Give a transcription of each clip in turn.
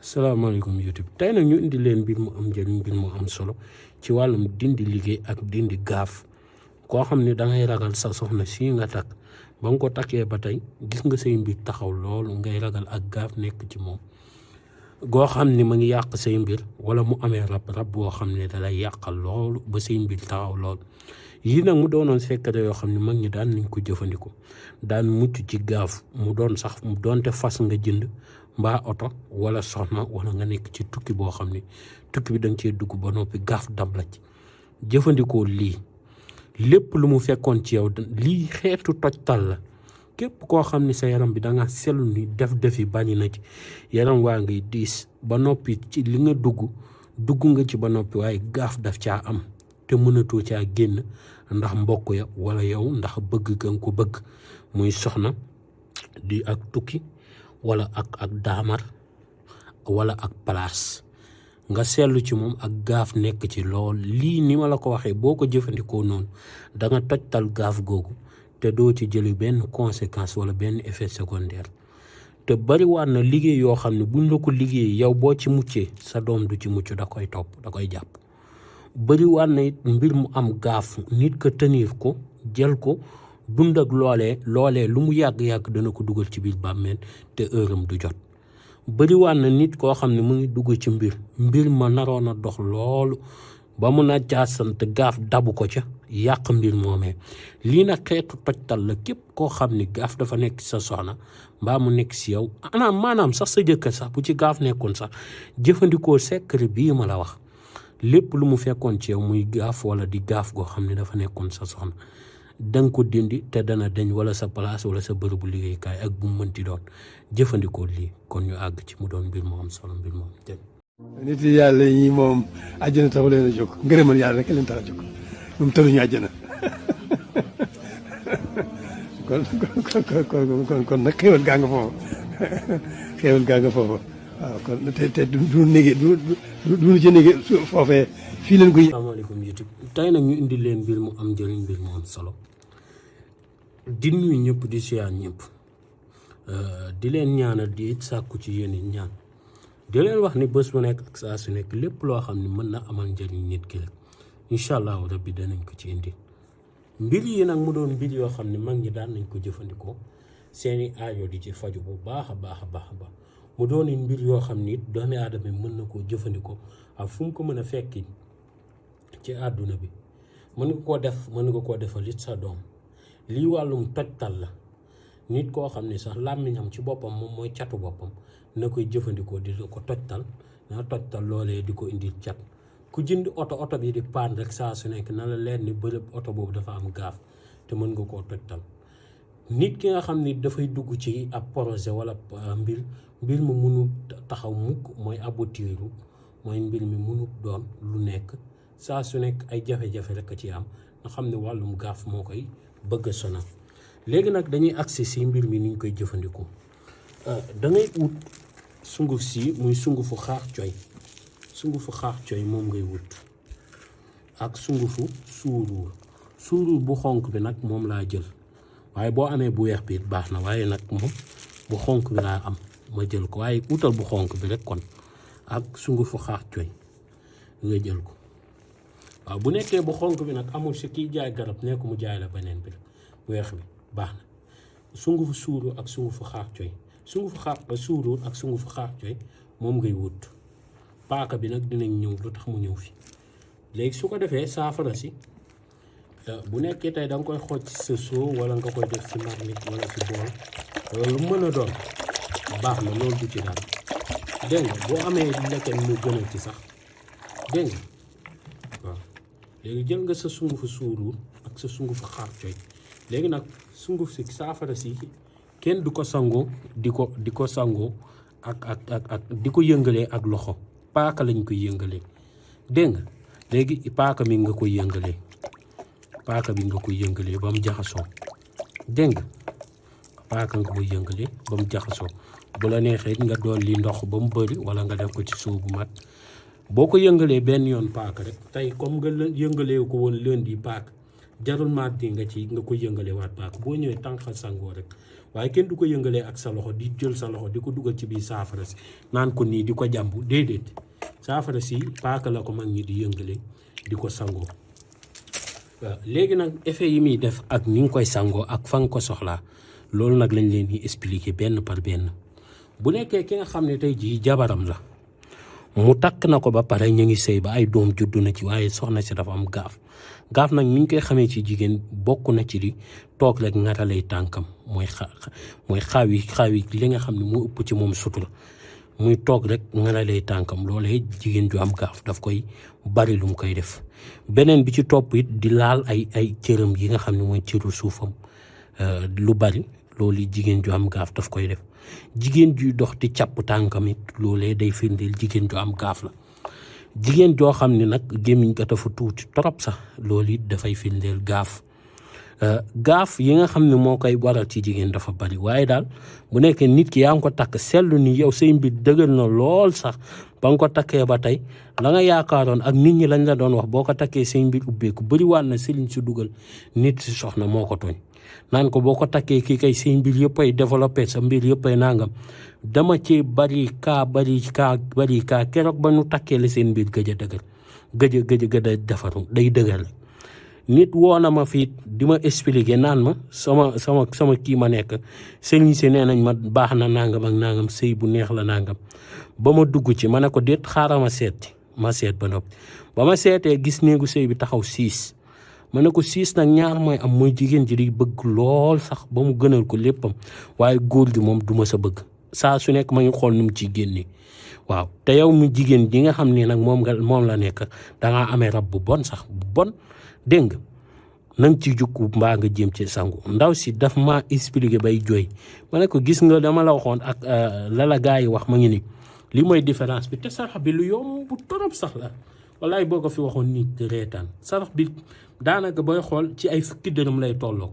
salaamaaleykum YouTube tey nag ñu indi leen mbir mu am njëriñ mbir mu am solo ci wàllum dindi liggéey ak dindi gaaf koo xam ne da ngay ragal sa soxna si nga takk ba nga ko takkee ba tey gis nga say mbir taxaw loolu ngay ragal ak gaaf nekk ci moom goo xam ne ma ngi yàq say mbir wala mu amee rab boo xam ne da lay yàqal loolu ba say mbir taxaw lool yii nag mu doonoon secret yoo xam ne mag ñi daan nañ ko jëfandikoo daan mucc ci gaaf mu doon sax mu doonte fas nga jënd mbaa oto wala soxna wala nga nekk ci tukki boo xam ne tukki bi da nga cee dugg ba noppi gaaf dab la ci jëfandikoo lii lépp lu mu fekkoon ci yow lii xeetu tojtal la képp koo xam ne sa yaram bi da nga seetlu ni def-defi bañ na ci yaram waa ngay diis ba noppi ci li nga dugg nga ci ba noppi waaye gaaf daf caa am te mënatoo caa génn ndax mbokk ya wala yow ndax bëgg nga ko bëgg muy soxna di ak tukki wala ak daamar wala ak place nga seetlu ci moom ak gaaf nekk ci lool lii ni ma la ko waxee boo ko jëfandikoo noonu da nga tojtal gaaf googu te doo ci jëli benn conséquence wala benn effet secondaire te bariwaat na liggéey yoo xam ne buñ la ko liggéey yow boo ci muccee sa doom du ci mucc da koy topp da koy jàpp bariwaat na it mbir mu am gaaf nit ko tenir ko jël ko dund ak loolee lu mu yàgg-yàgg dana ko dugal ci biir bàmmeel te heuram du jot bariwaat na nit koo xam ne mu ngi dugg ci mbir ma naroon a dox loolu ba mun a jaasante gaaf dabu ko ca yàq mbir moomee lii nag xeetu tojtal la képp koo xam ni gaaf dafa nekk sa soxna mbaa mu nekk si yow maanaam sax sa jëkkër sax bu ci gaaf nekkoon sax jëfandikoo secret bii ma la wax lépp lu mu fekkoon ci yow muy gaaf wala di gaaf goo xam ne dafa nekkoon sa soxna danga ko dindi te dana deñ wala sa place wala sa bërëbu liggéeykaay ak bu mu mënti doon jëfandikoo lii kon ñu àgg ci mu doon mbir mu am solo mbir mu am jëm nit yi yàlla yi moom àjjana taxu leen a jóg ngërëmal yàlla rek leen tax a jóg moom taluñu àjjana kon nag xéewal gaa nga foofu xéewal gaa nga foofu waaw kon te du nége du ci nége foofee fii leen koy. asalaamaaleykum YouTube tey nag ñu indi leen mbir mu am njëriñ mbir mu am solo di nuyu ñëpp di siyaan ñëpp di leen ñaanal di it sàkku ci yéen ñaan di leen wax ni bés bu nekk ak saa su nekk lépp loo xam ne mën na amal njëriñ nit ki rek incha allahu rabbi danañ ko ci indi mbir yi nag mu doon mbir yoo xam ne mag ñi daan nañ ko jëfandikoo seeni aajo di ci faju bu baax a baax mu doon mbir yoo xam ni doomi aadama mën na koo jëfandikoo ak fu mu ko mën a fekki ci àdduna bi mën nga koo defal it sa doom lii wàllum tojtal la nit koo xam ne sax làmmiñam ci boppam moom mooy catu boppam na koy jëfandikoo di ko tojtal na tojtal loolee di ko indi cat ku jënd oto bi di paan rek saa su nekk na la leer ni bërëb oto boobu dafa am gaaf te mën nga koo tojtal nit ki nga xam ni dafay dugg ci ab projet wala mbir mu mënu taxaw mukk mooy abutiru mooy mbir mi mënu doon lu nekk saa su nekk ay jafe-jafe rek a ci am nga xam ne wàllum gaaf moo koy bëgg a sonal léegi nag dañuy agsi si mbir mi ni ñu koy jëfandikoo da ngay wut sunguf si muy sungufu xaax coy moom ngay wut ak sungufu suuruur bu xonk bi nag moom laa jël waaye boo amee bu weex bi baax na waaye nag moom bu xonk bi laa am ma jël ko waaye wutal bu xonk bi rek kon ak sungufu xaax coy nga jël ko waaw bu nekkee bu xonk bi nag amul si kiy jaay garab nekk mu jaay la beneen bi bu weex bi baax na sungufu suuruur ak sungufu xaax coy suuruur ak sungufu xaax coy moom ngay wut paaka bi nag dinañ ñëw lu tax mu ñëw fi léegi su ko defee saafara si bu nekkee tey da nga koy xooj ci sa soo wala nga koy def si marmite wala si bool wala lu mën a doon baax na loolu du ci daal dégg nga boo amee lekken mu gënal ci sax dégg nga waaw léegi jël nga sa sungufu suuruur ak sa sungufu xaar coy léegi nag sunguf si saafara si kenn du ko sangoo di ko sangoo ak di ko yëngalee ak loxo paaka lañ koy yëngalee dégg nga léegi paaka bi nga koy yëngalee ba mu jaxasoo dégg nga paaka nga koy yëngalee ba mu jaxasoo bu la neexee nga dolli ndox ba mu bëri wala nga def ko ci soo bu mat boo ko yëngalee benn yoon paaka rek tey comme nga yëngalee ko woon lundi paaka jarul mardi nga ko yëngalee waat paaka boo ñëwee tànqal sangoo rek waaye kenn du ko yëngalee ak sa loxo di jël sa loxo di ko dugal ci biir saafara si naan ko nii di ko jàmbu déedéet saafara si paaka la ko mag ñi di yëngale di ko sangoo. léegi nag effet yi muy def ak ni nga koy sangoo ak fa nga ko soxlaa loolu nag lañ leen di expliquer benn par benn. bu nekkee ki nga xam ne tey jii jabaram la mu takk na ko ba pare ñu ngi sëy ba ay doom juddu na ci waaye soxna si dafa am gaaf nag ni ñu koy xamee ci jigéen bokk na ci li toog rek ngaralay tànkam mooy xaawi li nga xam ne moo ëpp ci moom sutura muy toog rek ngaralay tànkam loolee jigéen ju am gaaf daf koy bari lu mu koy def. beneen bi ci topp it di laal ay cëram yi nga xam ne mooy cëru suufam lu bari loolu jigéen ju am gaaf daf koy def. jigéen juy dox di càpp tànkam it loolee day firndeel jigéen ju am gaaf la. jigéen joo xam ne nag gémmiñ ga dafa tuuti trop sax loolu it dafay firndeel gaaf. gaaf yi nga xam ne moo koy waral ci jigéen dafa bari waaye daal bu nekkee nit ki yaa ngi ko takk seetlu ni yow say mbir dëgër na lool sax ba nga ko takkee ba tey la nga yaakaaroon ak nit ñi lañ la doon wax boo ko takkee say mbir ubbeeku bëriwaat na sëriñ si dugal nit si soxna moo ko tooñ naan ko boo ko takkee kii kay say mbir yëpp ay développé sa mbir yëpp ay nangam dama ci bari kaa keroog ba nu takkee la seen mbir gëj a defaru day dëgër. nit woo na ma fii di ma expliquer naan ma sama kii ma nekk sëriñ si nee nañ ma baax na nangam ak nangam sëy bu neex la nangam ba ma dugg ci ma ne ko déet xaaral ma seet ba noppi ba ma seetee gis néegu sëy bi taxaw 6 ma ne ko 6 nag ñaar mooy am mooy jigéen ji di bëgg lool sax ba mu gënal ko léppam waaye góor gi moom du ma sa bëgg saa su nekk ma ngi xool nu mu ciy génnee waaw te yow mu jigéen ji nga xam ne nag moom la nekk dangaa amee rab bu bon sax bu bon. dégg nga nang ci jukku mbaa nga jéem ci sangu ndaw si daf ma expliqué bay jooy ma ne ko gis nga dama la waxoon ak la gaa yi wax ma ngi ni li mooy différence bi te sarax bi lu yomb bu torop sax la wallaay boo ko fi waxoon nit reetaan sarax bi daanaka booy xool ci ay fukki dërëm lay tolloo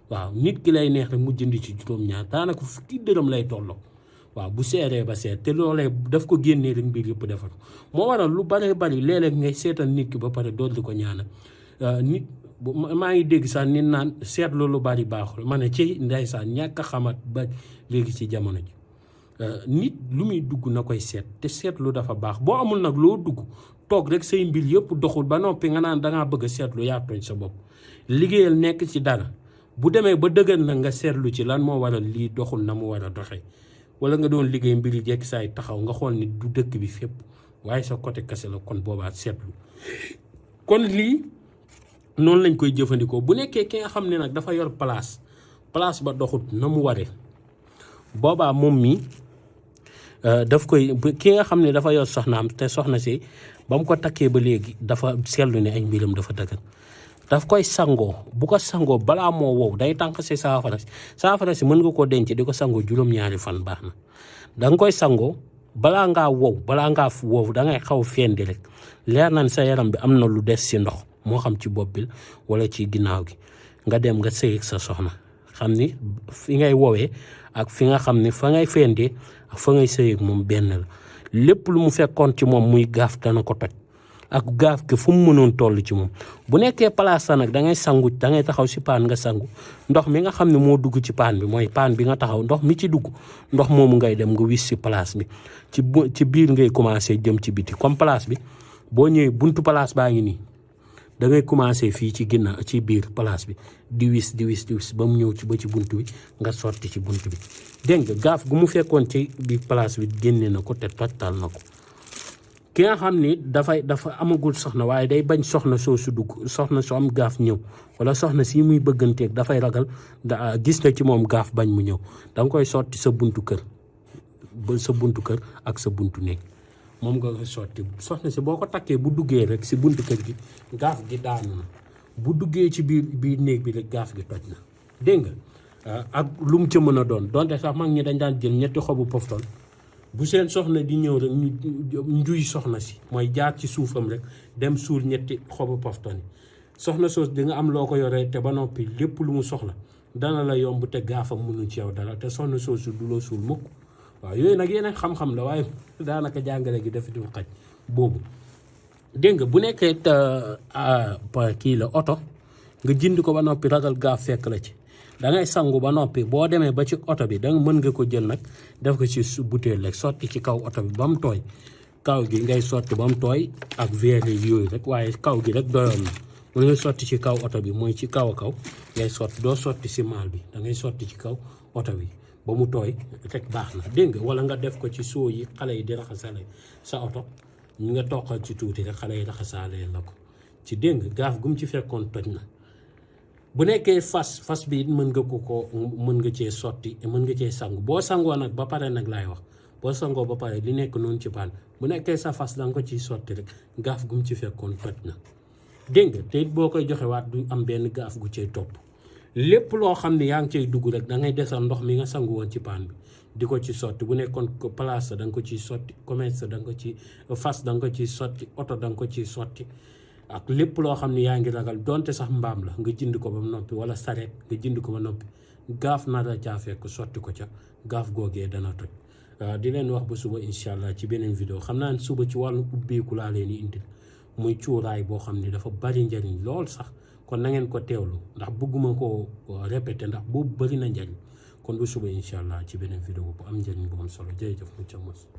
waaw nit ki lay neex rek mu jënd ci juróom-ñaar daanaka fukki dërëm lay tolloo waaw bu seeree ba seet te loolee daf ko génnee rek mbir yëpp defar moo waral lu bari léeg-léeg ngay seetal nit ki ba pare dool di ko ñaanal. nit maa ngi dégg sax nit naan seetlu lu bari baaxul ma ne ci ndeysaan ñàkk a xamat ba léegi ci jamono ji nit lu muy dugg na koy seet te seetlu dafa baax boo amul nag loo dugg toog rek say mbir yëpp doxul ba noppi nga naan dangaa bëgg a seetlu yaa tooñ sa bopp liggéeyal nekk ci dara bu demee ba dëgër nag nga seetlu ci lan moo waral lii doxul na mu war a doxee wala nga doon liggéey mbiri jekk saay taxaw nga xool ni du dëkk bi fépp waaye sa côté kese la kon boobaa seetlu kon lii noonu lañ koy jëfandikoo bu nekkee ki nga xam ne nag dafa yor place ba doxut na mu waree boobaa moom mi daf koy ki nga xam ne dafa yor soxnaam te soxna si ba mu ko takkee ba léegi dafa seetlu ne ay mbiram dafa dëgër daf koy sangoo bu ko sangoo balaa moo wow day tànq si saafara si mën nga koo denc di ko sangoo juróom-ñaari fan baax na da nga koy sangoo balaa ngaa wow da ngay xaw fendi rek leer nañ sa yaram bi am na lu des si ndox moo xam ci bopp bi wala ci ginnaaw gi nga dem nga sëy ak sa soxna xam ni fi ngay woowee ak fi nga xam ni fa ngay fendee ak fa ngay sëy ak moom benn la lépp lu mu fekkoon ci moom muy gaaf dana ko toj ak gaaf gi fu mu mënoon toll ci moom bu nekkee place sa nag da ngay sangu da ngay taxaw si paan nga sangu ndox mi nga xam ne moo dugg ci paan bi mooy paan bi nga taxaw ndox mi ci dugg ndox moomu ngay dem nga wis si place bi ci biir ngay commencé jëm ci biti comme place bi boo ñëwee buntu place baa ngi nii da ngay commencé fii ci ginnaaw ci biir place bi di wis ba mu ñëw ci ba ci buntu bi nga sotti ci buntu bi dégg nga gaaf gu mu fekkoon ci biir place bi génne na ko te tojtal na ko. ki nga xam ni dafa amagul soxna waaye day bañ soxna soo su dugg soxna su am gaaf ñëw wala soxna si muy bëgganteeg dafay ragal gis na ci moom gaaf bañ mu ñëw da nga koy sotti sa buntu kër ak sa buntu néeg moom nga koy sotti soxna si boo ko takkee bu duggee rek si buntu kër gi gaaf gi daanu na bu duggee ci biir néeg bi rek gaaf gi toj na dégg nga ak lu mu ca mën a doon donte sax mag ñi dañ daan jël ñetti xobu pofton bu seen soxna di ñëw rek ñu njuy soxna si mooy jaar ci suufam rek dem suul ñetti xobu pofton yi soxna soos di nga am loo ko yoree te ba noppi lépp lu mu soxla dana la yomb te gaafam mënu ci yow dara te soxna soosu du la suul mukk waaw yooyu nag yeneen xam-xam la waaye daanaka jàngale gi dafa di xaj boobu dégg nga bu nekkee kii la oto nga jënd ko ba noppi ragal gaaf fekk la ci da ngay sangu ba noppi boo demee ba ci oto bi da nga mën nga ko jël nag def ko ci bouteille rek sotti ci kaw oto bi ba mu tooy kaw gi ngay sotti ba mu tooy ak verre yooyu rek waaye kaw gi rek doyoon na mën nga sotti ci kaw oto bi mooy ci kaw a kaw ngay sotti doo sotti si maal bi da ngay sotti ci kaw oto bi ba mu tooy rek baax na dégg nga wala nga def ko ci soo yi xale yi di raxasale sa oto ñu nga toqal ci tuuti rek xale yi raxasaale la ko ci dégg nga gaaf gu mu ci fekkoon toj na bu nekkee fas bi it mën nga cee sotti mën nga cee sangu boo sangoo nag ba pare nag laay wax boo sangoo ba pare li nekk noonu ci paan bu nekkee sa fas da nga ko ciy sotti rek gaaf gu mu ci fekkoon toj na dégg nga te it boo koy joxewaat du am benn gaaf gu cay topp lépp loo xam ne yaa ngi cay dugg rek da ngay desal ndox mi nga sangu woon ci paan bi di ko ci sotti bu nekkoon place da nga ko ciy sotti commerce da nga ko ci fas da nga ko ciy sotti oto da nga ko ciy sotti ak lépp loo xam ne yaa ngi ragal donte sax mbaam la nga jënd ko ba noppi wala sareet nga jënd ko ba noppi gaaf na la caa fekk sotti ko ca gaaf googee dana toj di leen wax ba suba incha allah ci beneen vidéo xam naa ne suba ci wàllu ubbeeku laa leen di indil muy cuuraay boo xam ne dafa bari njariñ lool sax kon na ngeen ko teewlu ndax bëgguma koo répété ndax boobu bari na njariñ kon bu suba incha allah ci beneen vidéo bu am njariñ bu am solo jërëjëf mu ca mos